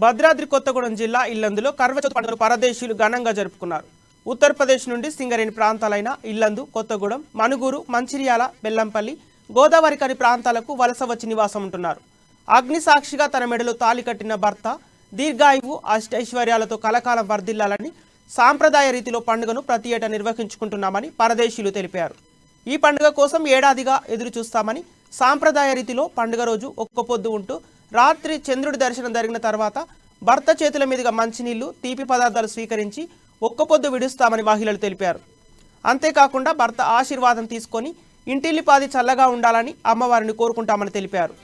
భద్రాద్రి కొత్తగూడెం జిల్లా ఇల్లందులో కర్వచౌత్ పండుగను పరదేశీయులు ఘనంగా జరుపుకున్నారు. ఉత్తరప్రదేశ్ నుండి సింగరేణి ప్రాంతాలైన ఇల్లందు, కొత్తగూడెం, మనుగూరు, మంచిర్యాల, బెల్లంపల్లి, గోదావరికని ప్రాంతాలకు వలస వచ్చి నివాసం ఉంటున్నారు. అగ్ని సాక్షిగా తన మెడలో తాళి కట్టిన భర్త దీర్ఘాయువు అష్టైశ్వర్యాలతో కలకాలం వర్ధిల్లాలని సాంప్రదాయ రీతిలో పండుగను ప్రతి ఏటా నిర్వహించుకుంటున్నామని పరదేశీయులు తెలిపారు. ఈ పండుగ కోసం ఏడాదిగా ఎదురు చూస్తామని, సాంప్రదాయ రీతిలో పండుగ రోజు ఒక్క పొద్దు ఉంటూ రాత్రి చంద్రుడి దర్శనం జరిగిన తర్వాత భర్త చేతుల మీదుగా మంచినీళ్లు, తీపి పదార్థాలు స్వీకరించి ఒక్క పొద్దు విడుస్తామని మహిళలు తెలిపారు. అంతేకాకుండా భర్త ఆశీర్వాదం తీసుకొని ఇంటిల్లిపాది చల్లగా ఉండాలని అమ్మవారిని కోరుకుంటామని తెలిపారు.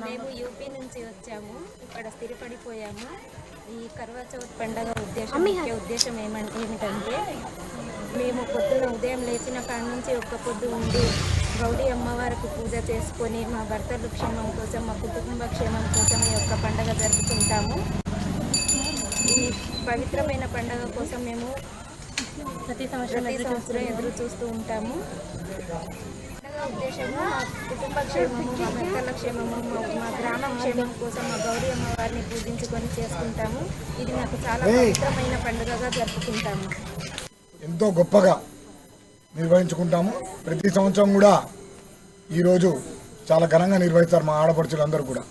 మేము యూపీ నుంచి వచ్చాము, ఇక్కడ స్థిరపడిపోయాము. ఈ కర్వాచౌత్ పండుగ ముఖ్య ఉద్దేశం ఏమిటంటే మేము పొద్దున ఉదయం లేచిన కాడి నుంచి ఒక్క పొద్దు ఉండి గౌరీ అమ్మవారికి పూజ చేసుకొని మా భర్తల క్షేమం కోసం, మా కుటుంబ క్షేమం కోసం ఈ యొక్క పండుగ జరుపుకుంటాము. ఈ పవిత్రమైన పండుగ కోసం మేము ప్రతి సంవత్సరం ఎదురు చూస్తూ ఉంటాము. ఉద్దేశము మా కుటుంబ క్షేమము, మా భర్తల క్షేమము, మా గ్రామ క్షేమం కోసం మా గౌరీ అమ్మవారిని పూజించుకొని చేసుకుంటాము. ఇది నాకు చాలా పవిత్రమైన పండుగగా జరుపుకుంటాము. ఎంతో గొప్పగా నిర్వహించుకుంటాము. ప్రతి సంవత్సరం కూడా ఈరోజు చాలా ఘనంగా నిర్వహిస్తారు మా ఆడపడుచులందరూ కూడా.